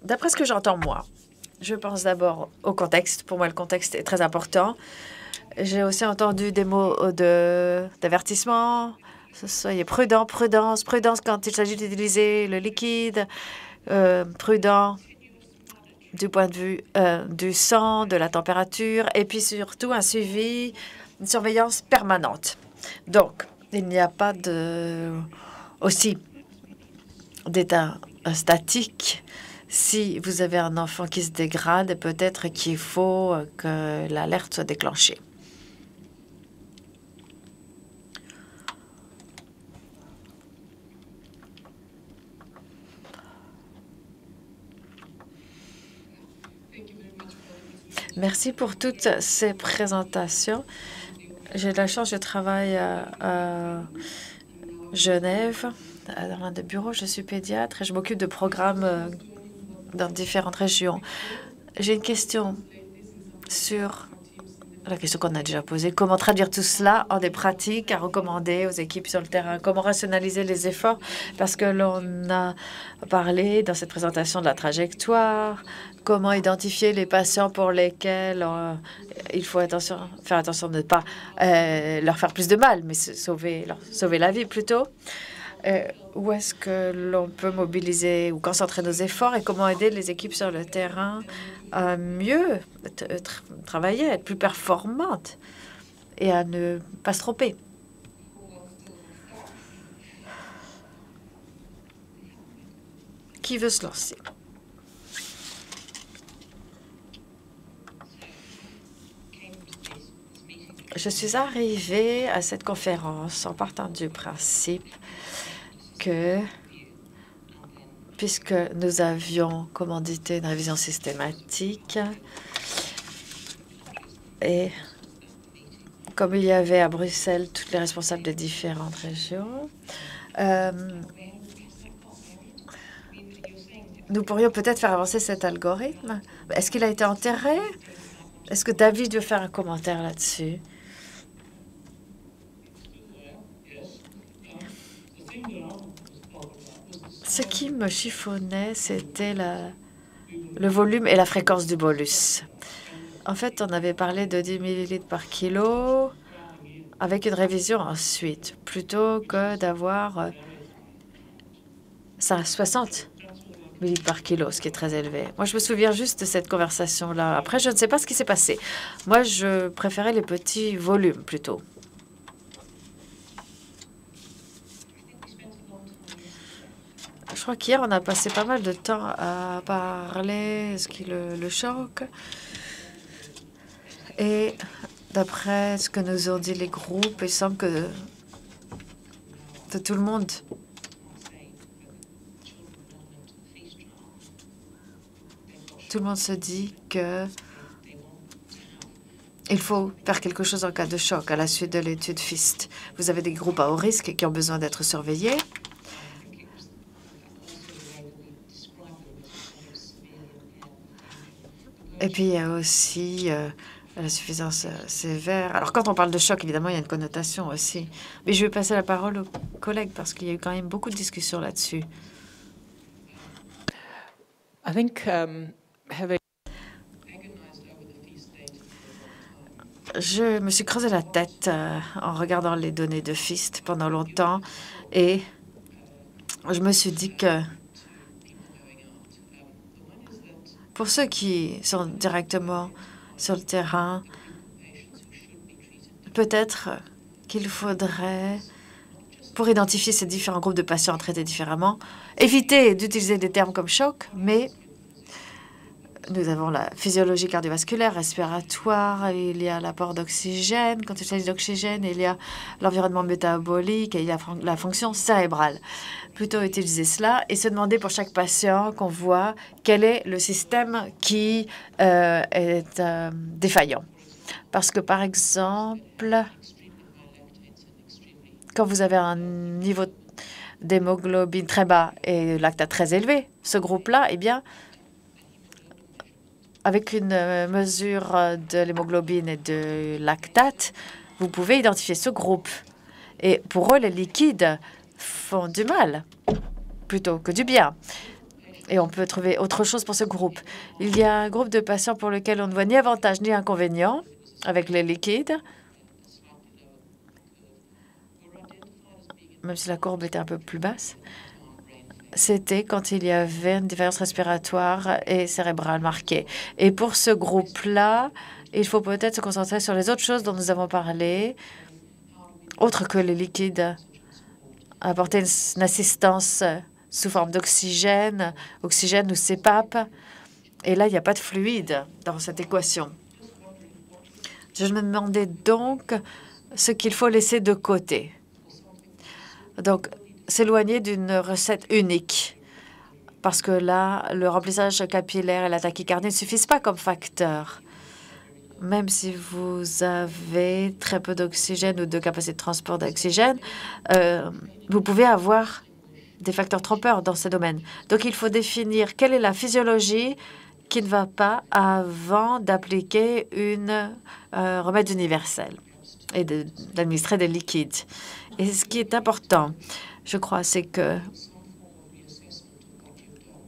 D'après ce que j'entends, moi, je pense d'abord au contexte. Pour moi, le contexte est très important. J'ai aussi entendu des mots d'avertissement. Soyez prudent, prudence, prudence quand il s'agit d'utiliser le liquide, prudent du point de vue du sang, de la température, et puis surtout un suivi, une surveillance permanente. Donc, il n'y a pas aussi d'état statique. Si vous avez un enfant qui se dégrade, peut-être qu'il faut que l'alerte soit déclenchée. Merci pour toutes ces présentations. J'ai de la chance, je travaille à Genève, dans un des bureaux. Je suis pédiatre et je m'occupe de programmes dans différentes régions. J'ai une question sur la question qu'on a déjà posée. Comment traduire tout cela en des pratiques à recommander aux équipes sur le terrain? Comment rationaliser les efforts? Parce que l'on a parlé dans cette présentation de la trajectoire. Comment identifier les patients pour lesquels il faut faire attention de ne pas leur faire plus de mal, mais sauver la vie plutôt. Où est-ce que l'on peut mobiliser ou concentrer nos efforts et comment aider les équipes sur le terrain à mieux travailler, à être plus performantes et à ne pas se tromper? Qui veut se lancer? Je suis arrivée à cette conférence en partant du principe que, puisque nous avions commandité une révision systématique, et comme il y avait à Bruxelles tous les responsables des différentes régions, nous pourrions peut-être faire avancer cet algorithme. Est-ce qu'il a été enterré? Est-ce que David veut faire un commentaire là-dessus? Ce qui me chiffonnait, c'était le volume et la fréquence du bolus. En fait, on avait parlé de 10 millilitres par kilo avec une révision ensuite, plutôt que d'avoir 60 millilitres par kilo, ce qui est très élevé. Moi, je me souviens juste de cette conversation-là. Après, je ne sais pas ce qui s'est passé. Moi, je préférais les petits volumes plutôt. Je crois qu'hier, on a passé pas mal de temps à parler de ce qui le choque. Et d'après ce que nous ont dit les groupes, il semble que de tout le monde, se dit que il faut faire quelque chose en cas de choc à la suite de l'étude FIST. Vous avez des groupes à haut risque qui ont besoin d'être surveillés. Et puis, il y a aussi la suffisance sévère. Alors, quand on parle de choc, évidemment, il y a une connotation aussi. Mais je vais passer la parole aux collègues parce qu'il y a eu quand même beaucoup de discussions là-dessus. Je me suis creusé la tête en regardant les données de FIST pendant longtemps et je me suis dit que pour ceux qui sont directement sur le terrain, peut-être qu'il faudrait, pour identifier ces différents groupes de patients traités différemment, éviter d'utiliser des termes comme choc, mais nous avons la physiologie cardiovasculaire, respiratoire, il y a l'apport d'oxygène. Quand il s'agit d'oxygène, il y a l'environnement métabolique et il y a la fonction cérébrale. Plutôt utiliser cela et se demander pour chaque patient qu'on voit quel est le système qui est défaillant. Parce que, par exemple, quand vous avez un niveau d'hémoglobine très bas et lactate très élevé, ce groupe-là, eh bien, avec une mesure de l'hémoglobine et de lactate, vous pouvez identifier ce groupe. Et pour eux, les liquides font du mal plutôt que du bien. Et on peut trouver autre chose pour ce groupe. Il y a un groupe de patients pour lequel on ne voit ni avantage ni inconvénient avec les liquides, même si la courbe était un peu plus basse. C'était quand il y avait une défaillance respiratoire et cérébrale marquée. Et pour ce groupe-là, il faut peut-être se concentrer sur les autres choses dont nous avons parlé, autres que les liquides, apporter une assistance sous forme d'oxygène, oxygène ou CPAP. Et là, il n'y a pas de fluide dans cette équation. Je me demandais donc ce qu'il faut laisser de côté. Donc, s'éloigner d'une recette unique. Parce que là, le remplissage capillaire et la tachycardie ne suffisent pas comme facteurs. Même si vous avez très peu d'oxygène ou de capacité de transport d'oxygène, vous pouvez avoir des facteurs trompeurs dans ce domaine. Donc, il faut définir quelle est la physiologie qui ne va pas avant d'appliquer une remède universel et d'administrer des liquides. Et ce qui est important, je crois, c'est que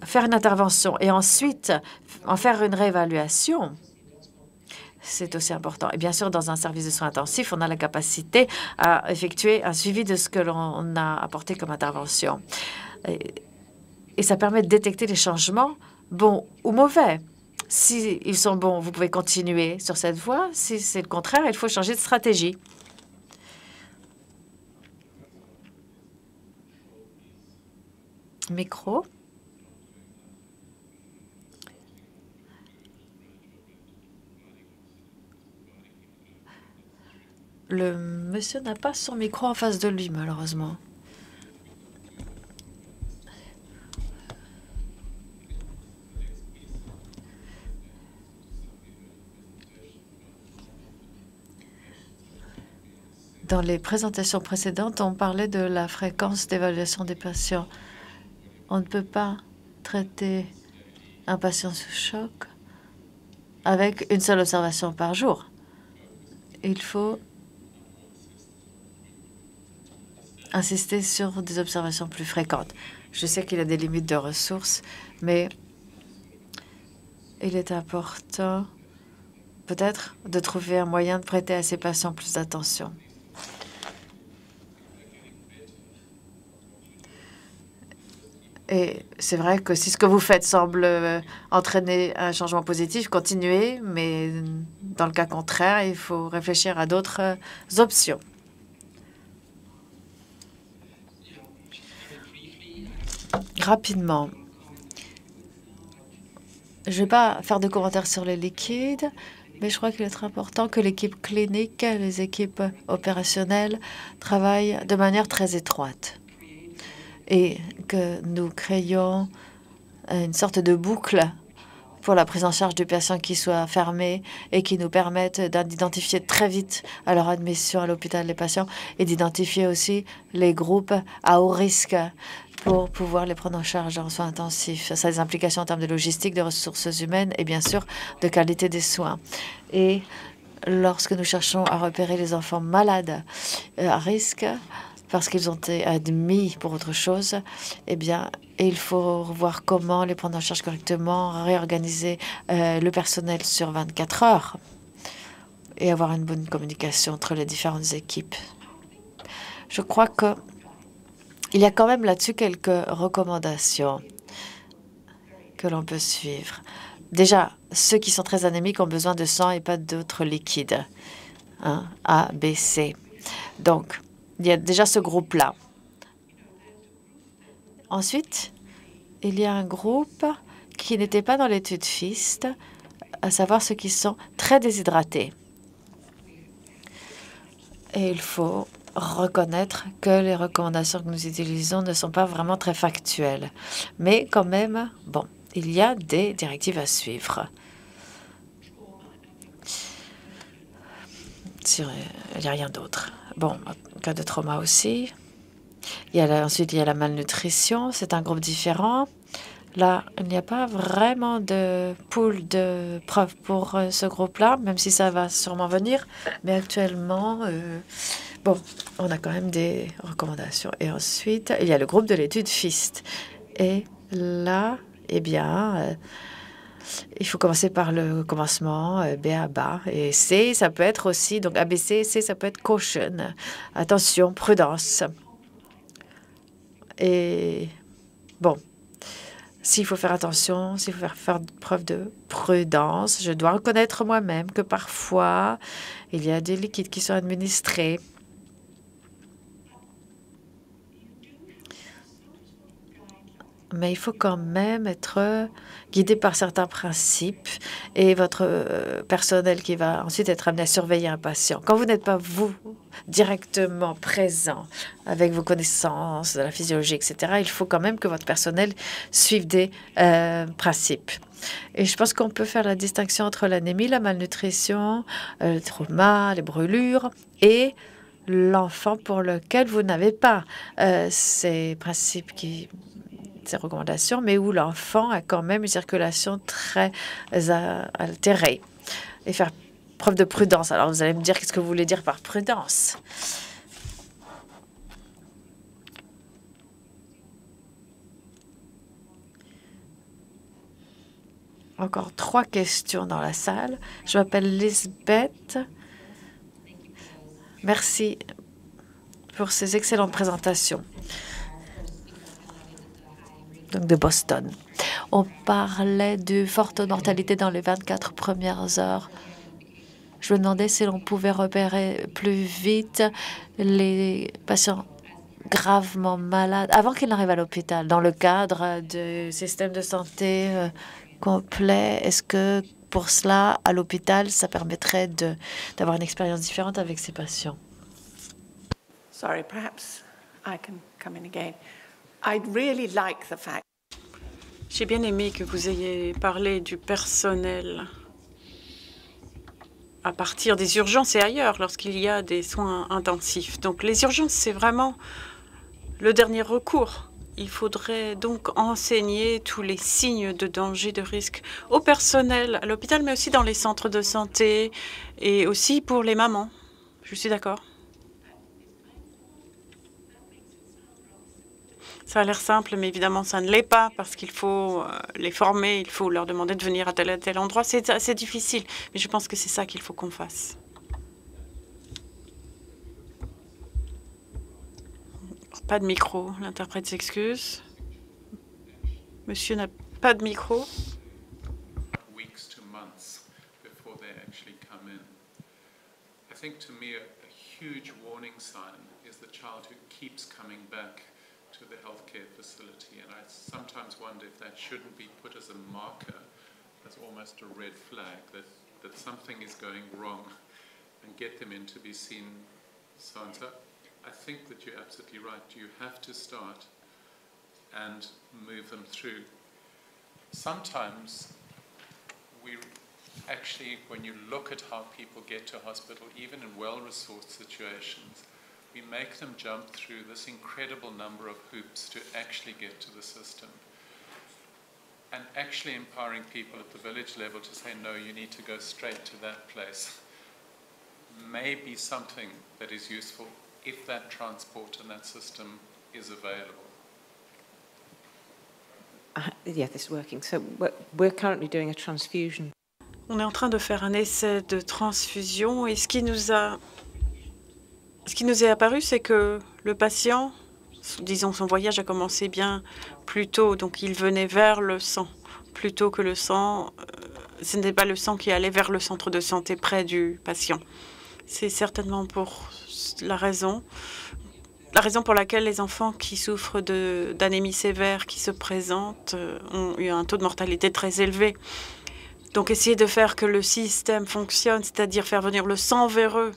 faire une intervention et ensuite en faire une réévaluation, c'est aussi important. Et bien sûr, dans un service de soins intensifs, on a la capacité à effectuer un suivi de ce que l'on a apporté comme intervention. Et ça permet de détecter les changements, bons ou mauvais. S'ils sont bons, vous pouvez continuer sur cette voie. Si c'est le contraire, il faut changer de stratégie. Micro. Le monsieur n'a pas son micro en face de lui, malheureusement. Dans les présentations précédentes, on parlait de la fréquence d'évaluation des patients. On ne peut pas traiter un patient sous choc avec une seule observation par jour. Il faut insister sur des observations plus fréquentes. Je sais qu'il y a des limites de ressources, mais il est important peut-être de trouver un moyen de prêter à ces patients plus d'attention. Et c'est vrai que si ce que vous faites semble entraîner un changement positif, continuez, mais dans le cas contraire, il faut réfléchir à d'autres options. Rapidement, je ne vais pas faire de commentaires sur les liquides, mais je crois qu'il est important que l'équipe clinique, les équipes opérationnelles travaillent de manière très étroite et que nous créions une sorte de boucle pour la prise en charge du patient qui soit fermée et qui nous permette d'identifier très vite à leur admission à l'hôpital les patients et d'identifier aussi les groupes à haut risque pour pouvoir les prendre en charge en soins intensifs. Ça a des implications en termes de logistique, de ressources humaines et bien sûr de qualité des soins. Et lorsque nous cherchons à repérer les enfants malades à risque, parce qu'ils ont été admis pour autre chose, eh bien, il faut voir comment les prendre en charge correctement, réorganiser le personnel sur 24 heures et avoir une bonne communication entre les différentes équipes. Je crois que il y a quand même là-dessus quelques recommandations que l'on peut suivre. Déjà, ceux qui sont très anémiques ont besoin de sang et pas d'autres liquides, hein, A, B, C. Donc, il y a déjà ce groupe-là. Ensuite, il y a un groupe qui n'était pas dans l'étude FIST, à savoir ceux qui sont très déshydratés. Et il faut reconnaître que les recommandations que nous utilisons ne sont pas vraiment très factuelles. Mais quand même, bon, il y a des directives à suivre. Il n'y a rien d'autre. Bon, en cas de trauma aussi. Ensuite, il y a la malnutrition. C'est un groupe différent. Là, il n'y a pas vraiment de pool de preuves pour ce groupe-là, même si ça va sûrement venir. Mais actuellement, bon, on a quand même des recommandations. Et ensuite, il y a le groupe de l'étude FIST. Et là, Eh bien, il faut commencer par le commencement, B à bas. Et C, ça peut être aussi, donc ABC, C, ça peut être caution. Attention, prudence. Et bon, s'il faut faire attention, s'il faut faire preuve de prudence, je dois reconnaître moi-même que parfois, il y a des liquides qui sont administrés. Mais il faut quand même être guidé par certains principes et votre personnel qui va ensuite être amené à surveiller un patient. Quand vous n'êtes pas, vous, directement présent avec vos connaissances de la physiologie, etc., il faut quand même que votre personnel suive des principes. Et je pense qu'on peut faire la distinction entre l'anémie, la malnutrition, le trauma, les brûlures et l'enfant pour lequel vous n'avez pas ces principes ces recommandations, mais où l'enfant a quand même une circulation très altérée. Et faire preuve de prudence. Alors, vous allez me dire, qu'est-ce que vous voulez dire par prudence? Encore 3 questions dans la salle. Je m'appelle Lisbeth. Merci pour ces excellentes présentations. Donc de Boston. On parlait de forte mortalité dans les 24 premières heures. Je me demandais si l'on pouvait repérer plus vite les patients gravement malades avant qu'ils n'arrivent à l'hôpital. Dans le cadre du système de santé complet, est-ce que pour cela, à l'hôpital, ça permettrait d'avoir une expérience différente avec ces patients? Sorry, perhaps I can come in again. I'd really like the fact. J'ai bien aimé que vous ayez parlé du personnel à partir des urgences et ailleurs lorsqu'il y a des soins intensifs. Donc les urgences, c'est vraiment le dernier recours. Il faudrait donc enseigner tous les signes de danger, de risque au personnel à l'hôpital, mais aussi dans les centres de santé et aussi pour les mamans. Je suis d'accord. Ça a l'air simple, mais évidemment, ça ne l'est pas parce qu'il faut les former, il faut leur demander de venir à tel endroit. C'est assez difficile, mais je pense que c'est ça qu'il faut qu'on fasse. Pas de micro. L'interprète s'excuse. Monsieur n'a pas de micro. Weeks to months before they actually come in. I think to me a huge warning sign is the child who keeps coming back to the healthcare facility, and I sometimes wonder if that shouldn't be put as a marker, as almost a red flag, that something is going wrong, and get them in to be seen so and so. I think that you're absolutely right. You have to start and move them through. Sometimes we actually, when you look at how people get to hospital, even in well-resourced situations, we make them jump through this incredible number of hoops to actually get to the system. And actually empowering people at the village level to say, no, you need to go straight to that place, may be something that is useful if that transport and that system is available. Yeah, this is working. So we're currently doing a transfusion. On est en train de faire un essai de transfusion et ce qui nous est apparu, c'est que le patient, disons, son voyage a commencé bien plus tôt, donc il venait vers le sang, plutôt que le sang, ce n'était pas le sang qui allait vers le centre de santé près du patient. C'est certainement pour la raison pour laquelle les enfants qui souffrent d'anémie sévère qui se présentent ont eu un taux de mortalité très élevé. Donc essayer de faire que le système fonctionne, c'est-à-dire faire venir le sang vers eux,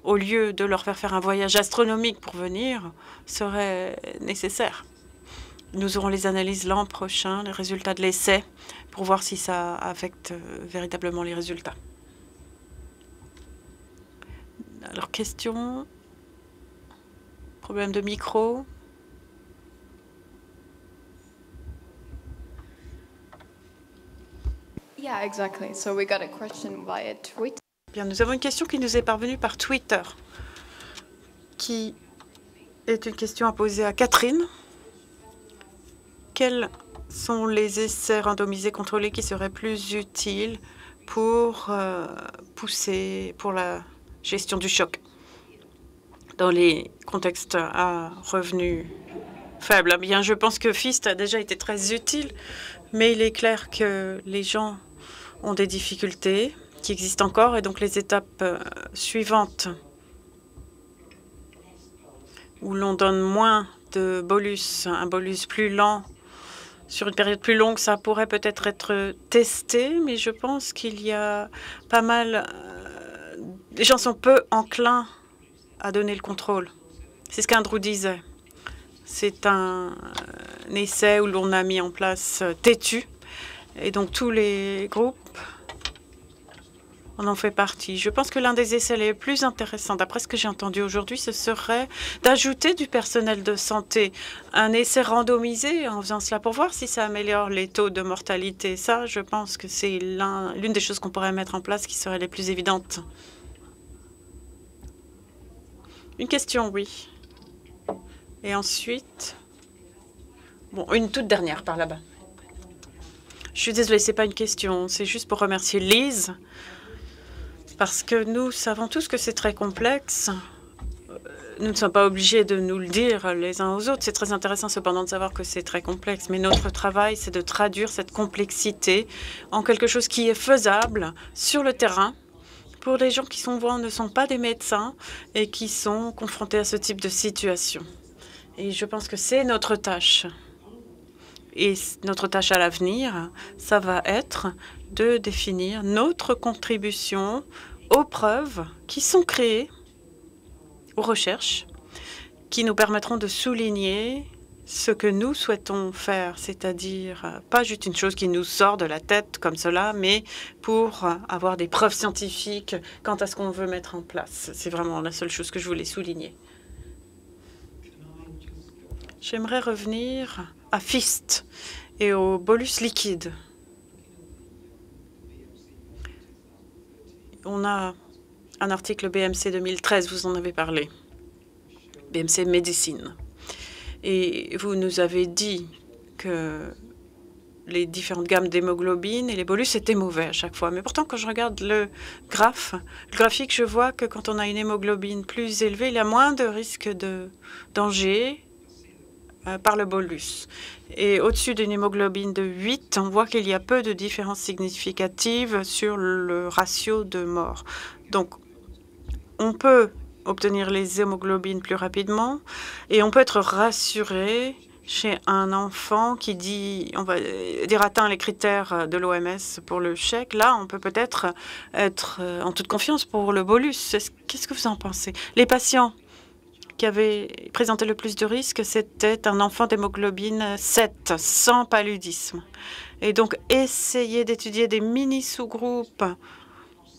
au lieu de leur faire un voyage astronomique pour venir, serait nécessaire. Nous aurons les analyses l'an prochain, les résultats de l'essai, pour voir si ça affecte véritablement les résultats. Alors, question? Problème de micro? Yeah, exactly. So we got a question via Twitter. Bien, nous avons une question qui nous est parvenue par Twitter, qui est une question à poser à Catherine. Quelles sont les essais randomisés contrôlés qui seraient plus utiles pour pousser pour la gestion du choc dans les contextes à revenus faibles. Bien, je pense que FIST a déjà été très utile, mais il est clair que les gens ont des difficultés qui existent encore, et donc les étapes suivantes où l'on donne moins de bolus, un bolus plus lent sur une période plus longue, ça pourrait peut-être être testé, mais je pense qu'il y a pas mal... les gens sont peu enclins à donner le contrôle. C'est ce qu'Andrew disait. C'est un essai où l'on a mis en place TETU, et donc tous les groupes en fait partie. Je pense que l'un des essais les plus intéressants, d'après ce que j'ai entendu aujourd'hui, ce serait d'ajouter du personnel de santé. Un essai randomisé en faisant cela pour voir si ça améliore les taux de mortalité. Ça, je pense que c'est l'une des choses qu'on pourrait mettre en place qui serait les plus évidentes. Une question, oui. Et ensuite... Bon, une toute dernière par là-bas. Je suis désolée, ce n'est pas une question. C'est juste pour remercier Lise. Parce que nous savons tous que c'est très complexe. Nous ne sommes pas obligés de nous le dire les uns aux autres. C'est très intéressant cependant de savoir que c'est très complexe. Mais notre travail, c'est de traduire cette complexité en quelque chose qui est faisable sur le terrain pour les gens qui ne sont pas des médecins et qui sont confrontés à ce type de situation. Et je pense que c'est notre tâche. Et notre tâche à l'avenir, ça va être de définir notre contribution aux preuves qui sont créées, aux recherches, qui nous permettront de souligner ce que nous souhaitons faire, c'est-à-dire pas juste une chose qui nous sort de la tête comme cela, mais pour avoir des preuves scientifiques quant à ce qu'on veut mettre en place. C'est vraiment la seule chose que je voulais souligner. J'aimerais revenir à FIST et au bolus liquide. On a un article BMC 2013, vous en avez parlé, BMC Médecine. Et vous nous avez dit que les différentes gammes d'hémoglobine et les bolus étaient mauvais à chaque fois. Mais pourtant, quand je regarde le graphique, je vois que quand on a une hémoglobine plus élevée, il y a moins de risque de danger par le bolus. Et au-dessus d'une hémoglobine de 8, on voit qu'il y a peu de différences significatives sur le ratio de mort. Donc, on peut obtenir les hémoglobines plus rapidement et on peut être rassuré chez un enfant qui dit, on va dire, atteint les critères de l'OMS pour le chèque. Là, on peut peut-être être en toute confiance pour le bolus. Qu'est-ce que vous en pensez? Les patients qui avait présenté le plus de risques, c'était un enfant d'hémoglobine 7, sans paludisme. Et donc, essayer d'étudier des mini-sous-groupes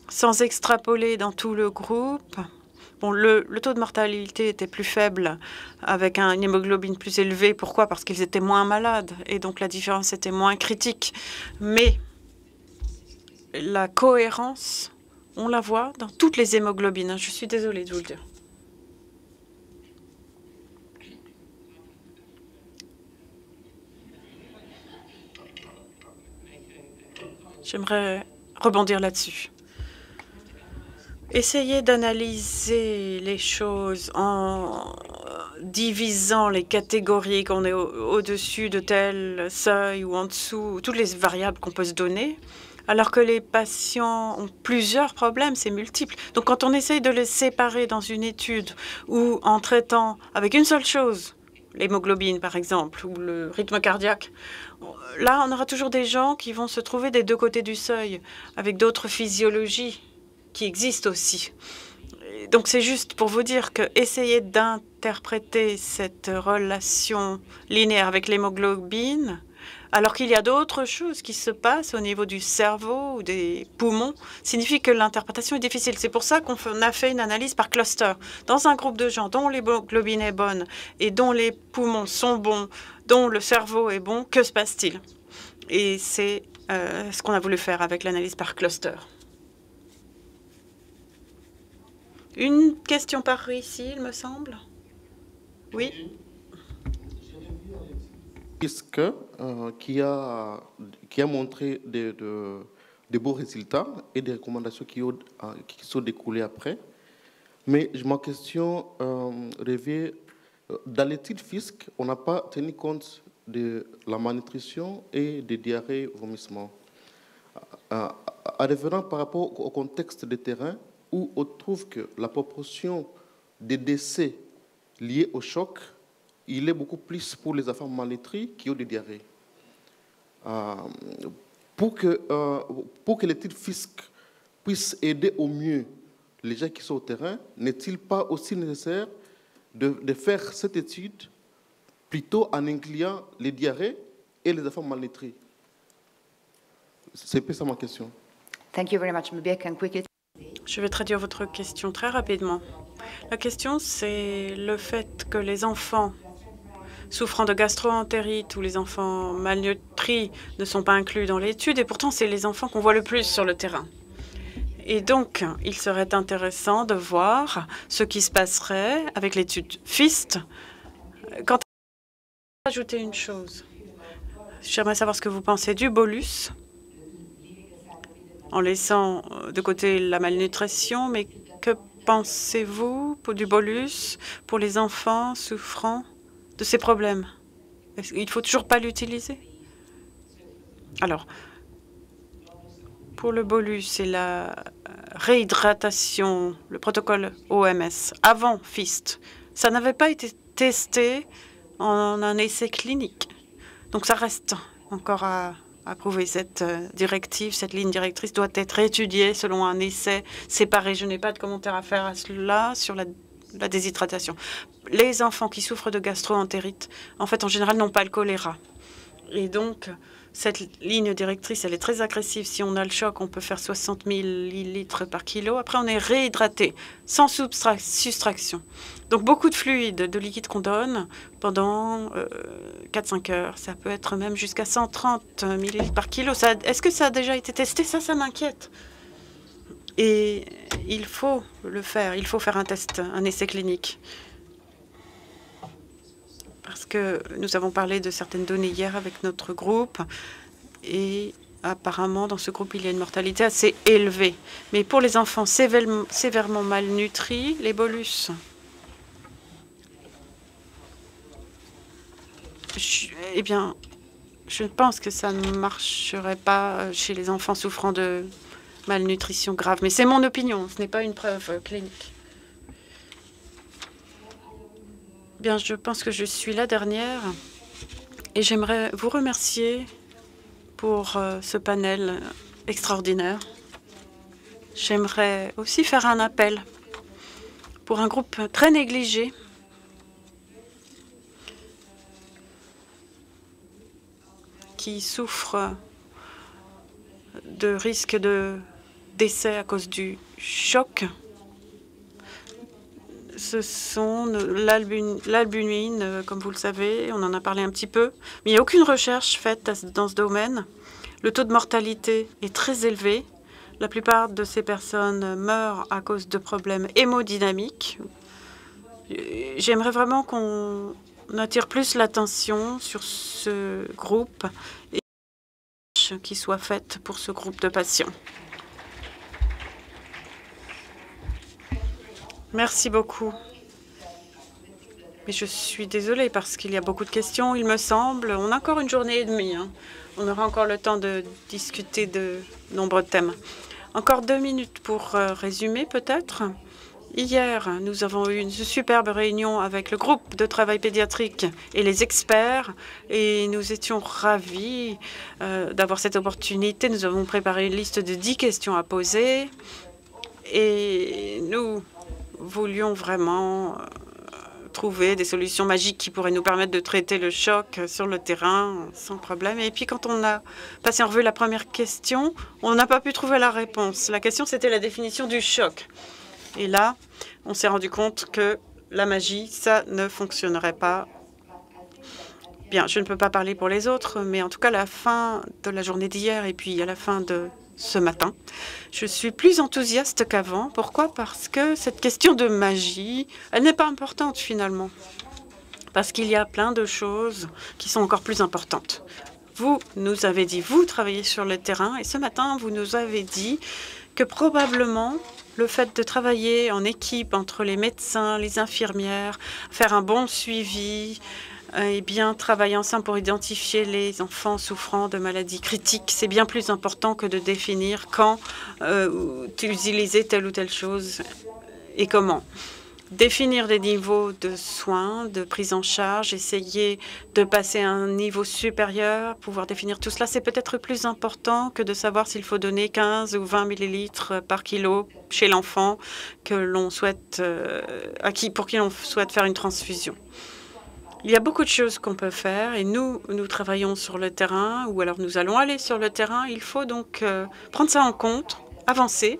sans extrapoler dans tout le groupe. Bon, le taux de mortalité était plus faible avec une hémoglobine plus élevée. Pourquoi? Parce qu'ils étaient moins malades. Et donc, la différence était moins critique. Mais la cohérence, on la voit dans toutes les hémoglobines. Je suis désolée de vous le dire. J'aimerais rebondir là-dessus. Essayez d'analyser les choses en divisant les catégories, qu'on est au-dessus de tel seuil ou en dessous, toutes les variables qu'on peut se donner, alors que les patients ont plusieurs problèmes, c'est multiple. Donc quand on essaye de les séparer dans une étude ou en traitant avec une seule chose, l'hémoglobine par exemple, ou le rythme cardiaque, là on aura toujours des gens qui vont se trouver des deux côtés du seuil, avec d'autres physiologies qui existent aussi. Donc c'est juste pour vous dire que essayer d'interpréter cette relation linéaire avec l'hémoglobine, alors qu'il y a d'autres choses qui se passent au niveau du cerveau ou des poumons, signifie que l'interprétation est difficile. C'est pour ça qu'on a fait une analyse par cluster. Dans un groupe de gens dont l'hémoglobine est bonne et dont les poumons sont bons, dont le cerveau est bon, que se passe-t-il? Et c'est ce qu'on a voulu faire avec l'analyse par cluster. Une question par ici, il me semble. Oui. Fisc qui a montré de beaux résultats et des recommandations qui sont découlées après. Mais ma question revient, dans l'étude Fisc, on n'a pas tenu compte de la malnutrition et des diarrhées vomissements. En revenant par rapport au contexte de terrain, où on trouve que la proportion des décès liés au choc, il est beaucoup plus pour les enfants malnutris qui ont des diarrhées. Pour que l'étude Fisc puisse aider au mieux les gens qui sont au terrain, n'est-il pas aussi nécessaire de faire cette étude plutôt en incluant les diarrhées et les enfants malnutris? C'est un peu ça ma question. Thank you very much. Maybe I can quickly. Je vais traduire votre question très rapidement. La question, c'est le fait que les enfants souffrant de gastro-entérite ou les enfants malnutris ne sont pas inclus dans l'étude, et pourtant, c'est les enfants qu'on voit le plus sur le terrain. Et donc, il serait intéressant de voir ce qui se passerait avec l'étude FIST. Quand ajouter une chose, j'aimerais savoir ce que vous pensez du bolus, en laissant de côté la malnutrition, mais que pensez-vous du bolus pour les enfants souffrant de ces problèmes? Il ne faut toujours pas l'utiliser? Alors, pour le bolus et la réhydratation, le protocole OMS, avant FIST, ça n'avait pas été testé en un essai clinique. Donc, ça reste encore à approuver. Cette directive, cette ligne directrice doit être étudiée selon un essai séparé. Je n'ai pas de commentaire à faire à cela sur la déshydratation. Les enfants qui souffrent de gastro-entérite, en fait, en général, n'ont pas le choléra. Et donc, cette ligne directrice, elle est très agressive. Si on a le choc, on peut faire 60 millilitres par kilo. Après, on est réhydraté, sans soustraction. Donc, beaucoup de fluide, de liquide qu'on donne pendant 4-5 heures. Ça peut être même jusqu'à 130 millilitres par kilo. Est-ce que ça a déjà été testé? Ça m'inquiète. Et il faut le faire. Il faut faire un test, un essai clinique. Parce que nous avons parlé de certaines données hier avec notre groupe. Et apparemment, dans ce groupe, il y a une mortalité assez élevée. Mais pour les enfants sévèrement malnutris, les bolus, eh bien, je pense que ça ne marcherait pas chez les enfants souffrant de malnutrition grave. Mais c'est mon opinion, ce n'est pas une preuve clinique. Bien, je pense que je suis la dernière et j'aimerais vous remercier pour ce panel extraordinaire. J'aimerais aussi faire un appel pour un groupe très négligé qui souffre de risque de décès à cause du choc. Ce sont l'albumine, comme vous le savez, on en a parlé un petit peu, mais il n'y a aucune recherche faite dans ce domaine. Le taux de mortalité est très élevé. La plupart de ces personnes meurent à cause de problèmes hémodynamiques. J'aimerais vraiment qu'on attire plus l'attention sur ce groupe et qui soit faite pour ce groupe de patients. Merci beaucoup. Mais je suis désolée parce qu'il y a beaucoup de questions, il me semble. On a encore une journée et demie. On aura encore le temps de discuter de nombreux thèmes. Encore 2 minutes pour résumer, peut-être. Hier, nous avons eu une superbe réunion avec le groupe de travail pédiatrique et les experts. Et nous étions ravis d'avoir cette opportunité. Nous avons préparé une liste de 10 questions à poser. Et nous voulions vraiment trouver des solutions magiques qui pourraient nous permettre de traiter le choc sur le terrain sans problème. Et puis, quand on a passé en revue la première question, on n'a pas pu trouver la réponse. La question, c'était la définition du choc. Et là, on s'est rendu compte que la magie, ça ne fonctionnerait pas. Bien, je ne peux pas parler pour les autres, mais en tout cas, à la fin de la journée d'hier et puis à la fin de ce matin, je suis plus enthousiaste qu'avant. Pourquoi? Parce que cette question de magie, elle n'est pas importante finalement. parce qu'il y a plein de choses qui sont encore plus importantes. Vous nous avez dit, vous travaillez sur le terrain, et ce matin, vous nous avez dit que probablement, le fait de travailler en équipe entre les médecins, les infirmières, faire un bon suivi, et bien travailler ensemble pour identifier les enfants souffrant de maladies critiques, c'est bien plus important que de définir quand utiliser telle ou telle chose et comment. Définir des niveaux de soins, de prise en charge, essayer de passer à un niveau supérieur, pouvoir définir tout cela, c'est peut-être plus important que de savoir s'il faut donner 15 ou 20 millilitres par kilo chez l'enfant que l'on souhaite, pour qui l'on souhaite faire une transfusion. Il y a beaucoup de choses qu'on peut faire et nous travaillons sur le terrain ou alors nous allons aller sur le terrain. Il faut donc prendre ça en compte, avancer.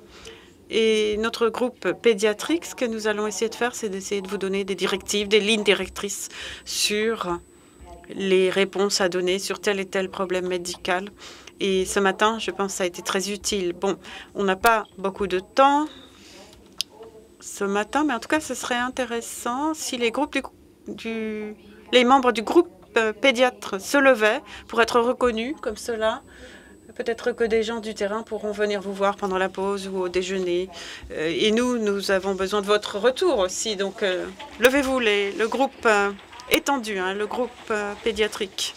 Et notre groupe pédiatrique, ce que nous allons essayer de faire, c'est d'essayer de vous donner des directives, des lignes directrices sur les réponses à donner sur tel et tel problème médical. Et ce matin, je pense que ça a été très utile. Bon, on n'a pas beaucoup de temps ce matin, mais en tout cas, ce serait intéressant si les groupes les membres du groupe pédiatre se levaient pour être reconnus comme cela. Peut-être que des gens du terrain pourront venir vous voir pendant la pause ou au déjeuner. Et nous avons besoin de votre retour aussi. Donc, levez-vous, le groupe étendu, hein, le groupe pédiatrique.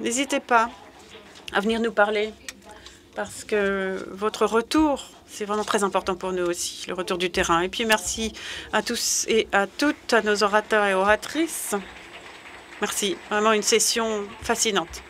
N'hésitez pas à venir nous parler parce que votre retour, c'est vraiment très important pour nous aussi, le retour du terrain. Et puis, merci à tous et à toutes, à nos orateurs et oratrices. Merci, vraiment une session fascinante.